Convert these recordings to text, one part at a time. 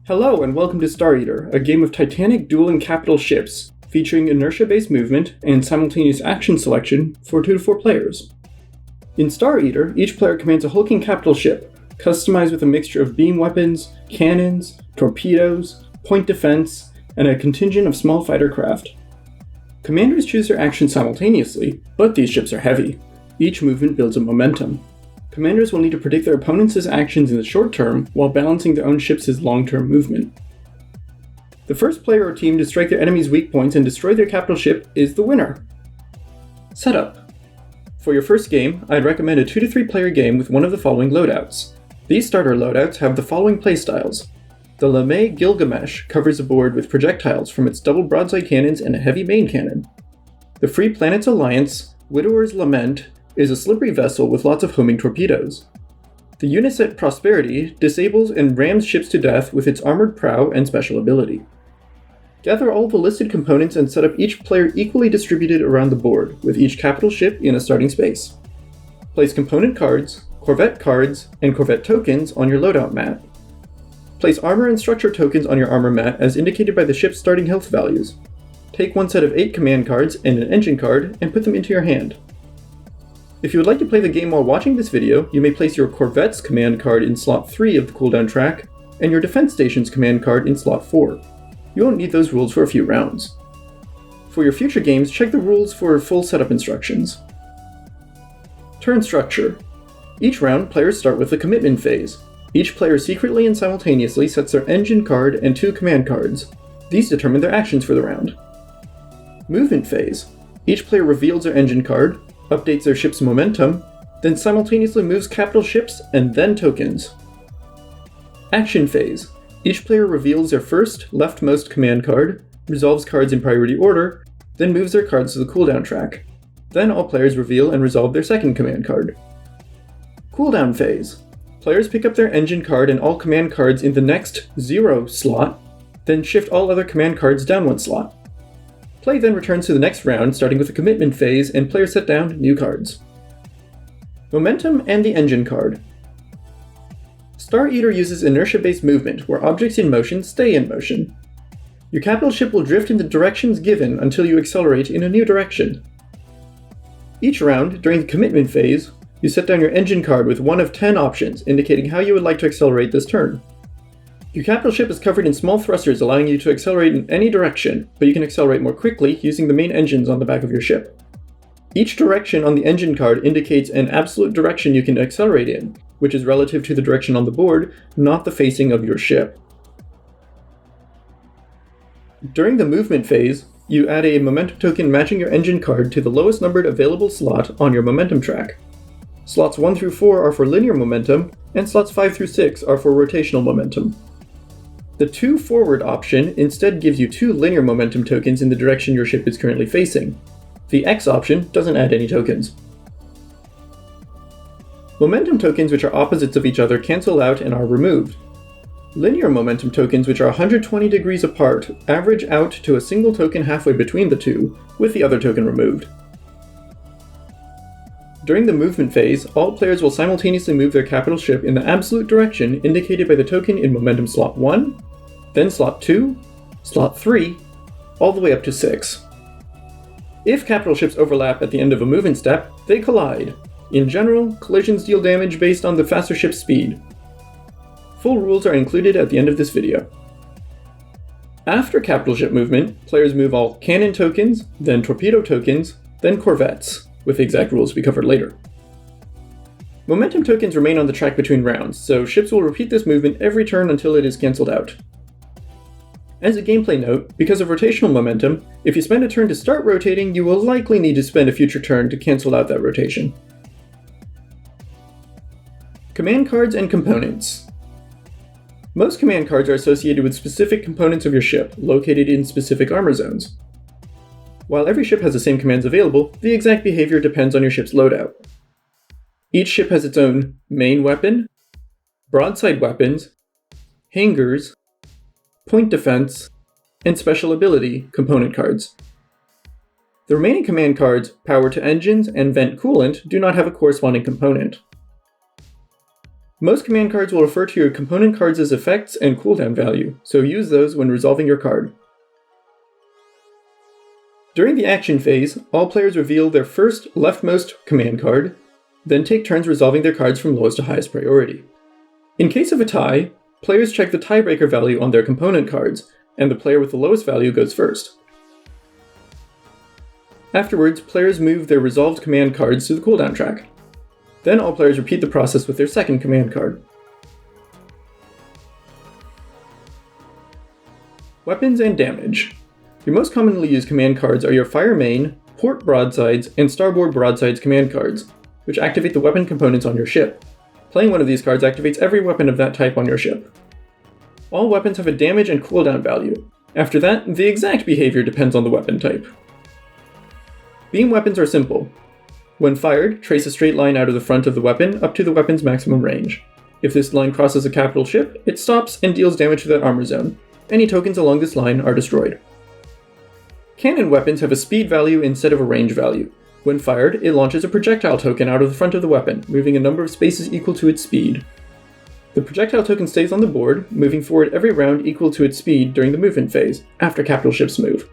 Hello and welcome to Star Eater, a game of titanic dueling capital ships, featuring inertia-based movement and simultaneous action selection for 2 to 4 players. In Star Eater, each player commands a hulking capital ship, customized with a mixture of beam weapons, cannons, torpedoes, point defense, and a contingent of small fighter craft. Commanders choose their actions simultaneously, but these ships are heavy. Each movement builds a momentum. Commanders will need to predict their opponents' actions in the short term while balancing their own ships' long-term movement. The first player or team to strike their enemy's weak points and destroy their capital ship is the winner. Setup. For your first game, I'd recommend a 2 to 3 player game with one of the following loadouts. These starter loadouts have the following playstyles. The LeMay Gilgamesh covers a board with projectiles from its double broadside cannons and a heavy main cannon. The Free Planets Alliance Widower's Lament is a slippery vessel with lots of homing torpedoes. The Uniset Prosperity disables and rams ships to death with its armored prow and special ability. Gather all the listed components and set up each player equally distributed around the board, with each capital ship in a starting space. Place component cards, and Corvette tokens on your loadout mat. Place armor and structure tokens on your armor mat as indicated by the ship's starting health values. Take one set of 8 command cards and an engine card and put them into your hand. If you would like to play the game while watching this video, you may place your Corvette's command card in slot 3 of the cooldown track, and your Defense Station's command card in slot 4. You won't need those rules for a few rounds. For your future games, check the rules for full setup instructions. Turn structure. Each round, players start with the commitment phase. Each player secretly and simultaneously sets their engine card and 2 command cards. These determine their actions for the round. Movement phase. Each player reveals their engine card, updates their ship's momentum, then simultaneously moves capital ships and then tokens. Action phase. Each player reveals their first, leftmost command card, resolves cards in priority order, then moves their cards to the cooldown track. Then all players reveal and resolve their second command card. Cooldown phase. Players pick up their engine card and all command cards in the next 0 slot, then shift all other command cards down 1 slot. Play then returns to the next round, starting with the commitment phase, and players set down new cards. Momentum and the engine card. Star Eater uses inertia-based movement, where objects in motion stay in motion. Your capital ship will drift in the directions given until you accelerate in a new direction. Each round, during the commitment phase, you set down your engine card with one of 10 options, indicating how you would like to accelerate this turn. Your capital ship is covered in small thrusters, allowing you to accelerate in any direction, but you can accelerate more quickly using the main engines on the back of your ship. Each direction on the engine card indicates an absolute direction you can accelerate in, which is relative to the direction on the board, not the facing of your ship. During the movement phase, you add a momentum token matching your engine card to the lowest numbered available slot on your momentum track. Slots 1 through 4 are for linear momentum, and slots 5 through 6 are for rotational momentum. The 2 forward option instead gives you 2 linear momentum tokens in the direction your ship is currently facing. The X option doesn't add any tokens. Momentum tokens which are opposites of each other cancel out and are removed. Linear momentum tokens which are 120 degrees apart average out to a single token halfway between the two, with the other token removed. During the movement phase, all players will simultaneously move their capital ship in the absolute direction indicated by the token in momentum slot 1, then slot 2, slot 3, all the way up to 6. If capital ships overlap at the end of a movement step, they collide. In general, collisions deal damage based on the faster ship's speed. Full rules are included at the end of this video. After capital ship movement, players move all cannon tokens, then torpedo tokens, then corvettes, with the exact rules to be covered later. Momentum tokens remain on the track between rounds, so ships will repeat this movement every turn until it is cancelled out. As a gameplay note, because of rotational momentum, if you spend a turn to start rotating, you will likely need to spend a future turn to cancel out that rotation. Command cards and components. Most command cards are associated with specific components of your ship, located in specific armor zones. While every ship has the same commands available, the exact behavior depends on your ship's loadout. Each ship has its own main weapon, broadside weapons, hangars, point defense, and special ability component cards. The remaining command cards, power to engines and vent coolant, do not have a corresponding component. Most command cards will refer to your component cards' effects and cooldown value, so use those when resolving your card. During the action phase, all players reveal their first leftmost command card, then take turns resolving their cards from lowest to highest priority. In case of a tie, players check the tiebreaker value on their component cards, and the player with the lowest value goes first. Afterwards, players move their resolved command cards to the cooldown track. Then all players repeat the process with their second command card. Weapons and damage. Your most commonly used command cards are your Fire Main, Port Broadsides, and Starboard Broadsides command cards, which activate the weapon components on your ship. Playing one of these cards activates every weapon of that type on your ship. All weapons have a damage and cooldown value. After that, the exact behavior depends on the weapon type. Beam weapons are simple. When fired, trace a straight line out of the front of the weapon up to the weapon's maximum range. If this line crosses a capital ship, it stops and deals damage to that armor zone. Any tokens along this line are destroyed. Cannon weapons have a speed value instead of a range value. When fired, it launches a projectile token out of the front of the weapon, moving a number of spaces equal to its speed. The projectile token stays on the board, moving forward every round equal to its speed during the movement phase, after capital ships move.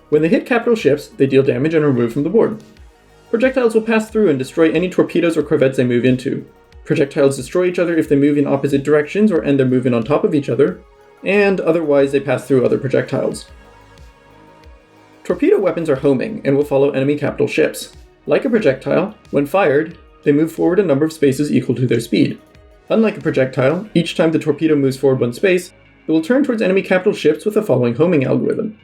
When they hit capital ships, they deal damage and are removed from the board. Projectiles will pass through and destroy any torpedoes or corvettes they move into. Projectiles destroy each other if they move in opposite directions or end their movement on top of each other, and otherwise they pass through other projectiles. Torpedo weapons are homing and will follow enemy capital ships. Like a projectile, when fired, they move forward a number of spaces equal to their speed. Unlike a projectile, each time the torpedo moves forward one space, it will turn towards enemy capital ships with the following homing algorithm.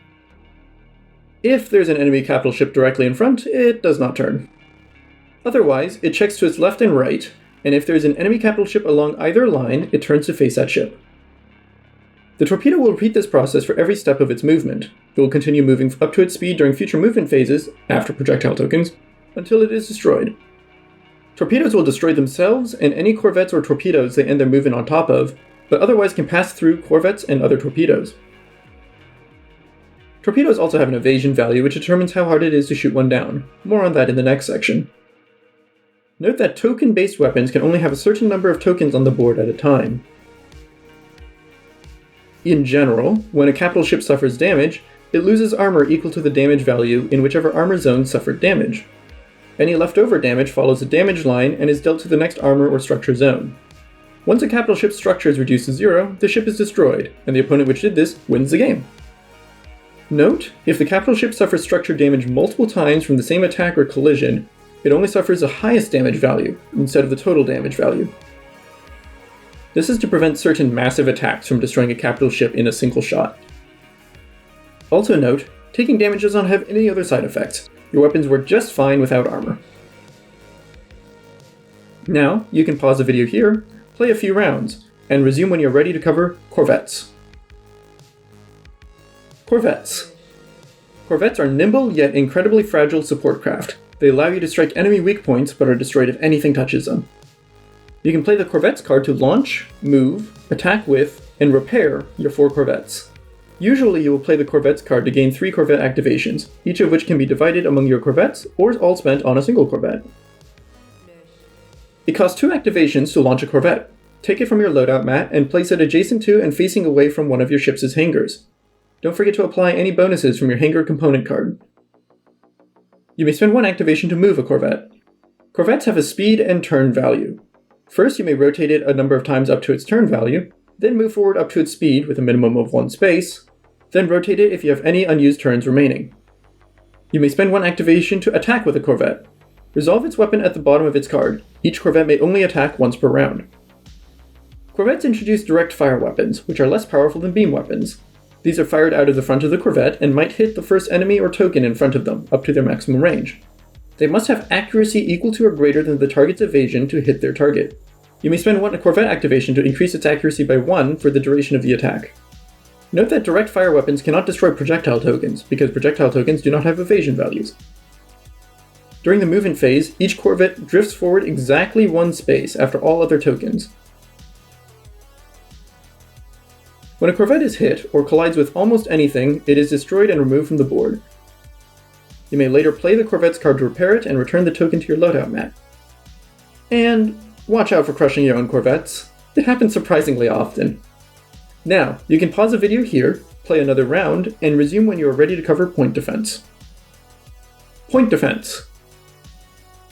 If there's an enemy capital ship directly in front, it does not turn. Otherwise, it checks to its left and right, and if there's an enemy capital ship along either line, it turns to face that ship. The torpedo will repeat this process for every step of its movement. It will continue moving up to its speed during future movement phases, after projectile tokens, until it is destroyed. Torpedoes will destroy themselves and any corvettes or torpedoes they end their movement on top of, but otherwise can pass through corvettes and other torpedoes. Torpedoes also have an evasion value which determines how hard it is to shoot one down. More on that in the next section. Note that token-based weapons can only have a certain number of tokens on the board at a time. In general, when a capital ship suffers damage, it loses armor equal to the damage value in whichever armor zone suffered damage. Any leftover damage follows a damage line and is dealt to the next armor or structure zone. Once a capital ship's structure is reduced to 0, the ship is destroyed, and the opponent which did this wins the game. Note, if the capital ship suffers structure damage multiple times from the same attack or collision, it only suffers the highest damage value, instead of the total damage value. This is to prevent certain massive attacks from destroying a capital ship in a single shot. Also note, taking damage does not have any other side effects. Your weapons work just fine without armor. Now, you can pause the video here, play a few rounds, and resume when you're ready to cover corvettes. Corvettes. Corvettes are nimble yet incredibly fragile support craft. They allow you to strike enemy weak points but are destroyed if anything touches them. You can play the Corvettes card to launch, move, attack with, and repair your 4 corvettes. Usually you will play the Corvettes card to gain 3 corvette activations, each of which can be divided among your corvettes or all spent on a single corvette. It costs 2 activations to launch a corvette. Take it from your loadout mat and place it adjacent to and facing away from one of your ship's hangars. Don't forget to apply any bonuses from your hangar component card. You may spend 1 activation to move a corvette. Corvettes have a speed and turn value. First, you may rotate it a number of times up to its turn value, then move forward up to its speed with a minimum of 1 space, then rotate it if you have any unused turns remaining. You may spend 1 activation to attack with a corvette. Resolve its weapon at the bottom of its card. Each corvette may only attack once per round. Corvettes introduce direct fire weapons, which are less powerful than beam weapons. These are fired out of the front of the corvette and might hit the first enemy or token in front of them, up to their maximum range. They must have accuracy equal to or greater than the target's evasion to hit their target. You may spend 1 corvette activation to increase its accuracy by 1 for the duration of the attack. Note that direct fire weapons cannot destroy projectile tokens, because projectile tokens do not have evasion values. During the movement phase, each corvette drifts forward exactly 1 space after all other tokens. When a corvette is hit, or collides with almost anything, it is destroyed and removed from the board. You may later play the corvette's card to repair it and return the token to your loadout mat. And watch out for crushing your own corvettes. It happens surprisingly often. Now, you can pause the video here, play another round, and resume when you are ready to cover point defense. Point defense.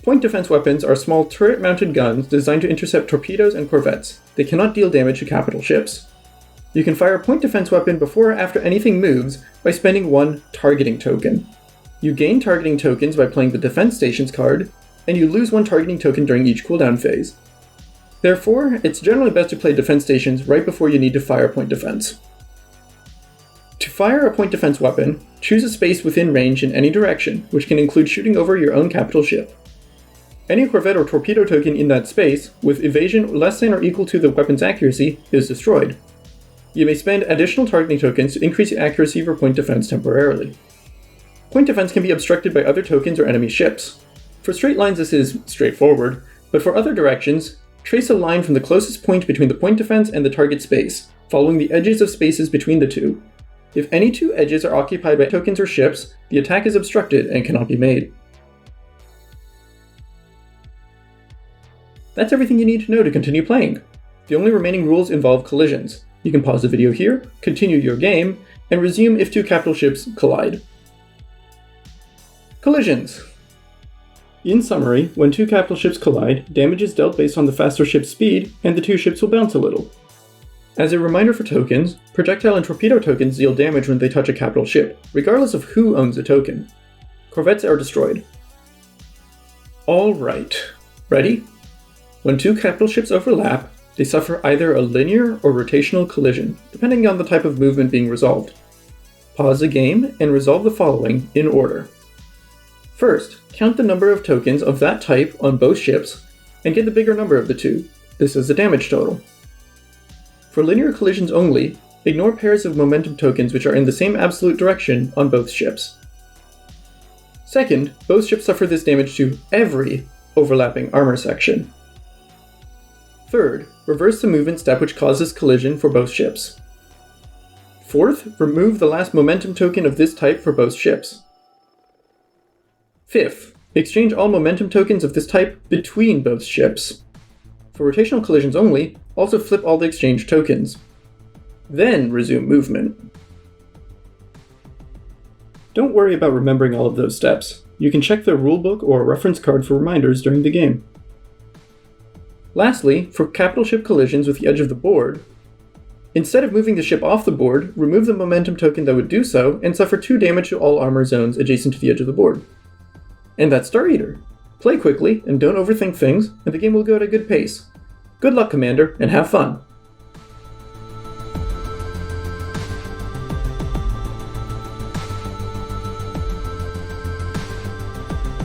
Point defense weapons are small turret-mounted guns designed to intercept torpedoes and corvettes. They cannot deal damage to capital ships. You can fire a point defense weapon before or after anything moves by spending 1 targeting token. You gain targeting tokens by playing the defense stations card, and you lose 1 targeting token during each cooldown phase. Therefore, it's generally best to play defense stations right before you need to fire point defense. To fire a point defense weapon, choose a space within range in any direction, which can include shooting over your own capital ship. Any corvette or torpedo token in that space, with evasion less than or equal to the weapon's accuracy, is destroyed. You may spend additional targeting tokens to increase the accuracy for point defense temporarily. Point defense can be obstructed by other tokens or enemy ships. For straight lines this is straightforward, but for other directions, trace a line from the closest point between the point defense and the target space, following the edges of spaces between the two. If any 2 edges are occupied by tokens or ships, the attack is obstructed and cannot be made. That's everything you need to know to continue playing. The only remaining rules involve collisions. You can pause the video here, continue your game, and resume if 2 capital ships collide. Collisions. In summary, when 2 capital ships collide, damage is dealt based on the faster ship's speed, and the 2 ships will bounce a little. As a reminder for tokens, projectile and torpedo tokens deal damage when they touch a capital ship, regardless of who owns a token. Corvettes are destroyed. Alright, ready? When 2 capital ships overlap, they suffer either a linear or rotational collision, depending on the type of movement being resolved. Pause the game and resolve the following in order. First, count the number of tokens of that type on both ships, and get the bigger number of the 2. This is the damage total. For linear collisions only, ignore pairs of momentum tokens which are in the same absolute direction on both ships. Second, both ships suffer this damage to every overlapping armor section. Third, reverse the movement step which causes collision for both ships. Fourth, remove the last momentum token of this type for both ships. Fifth, exchange all momentum tokens of this type between both ships. For rotational collisions only, also flip all the exchange tokens. Then resume movement. Don't worry about remembering all of those steps. You can check the rulebook or a reference card for reminders during the game. Lastly, for capital ship collisions with the edge of the board, instead of moving the ship off the board, remove the momentum token that would do so and suffer 2 damage to all armor zones adjacent to the edge of the board. And that's Star Eater. Play quickly and don't overthink things, and the game will go at a good pace. Good luck, Commander, and have fun!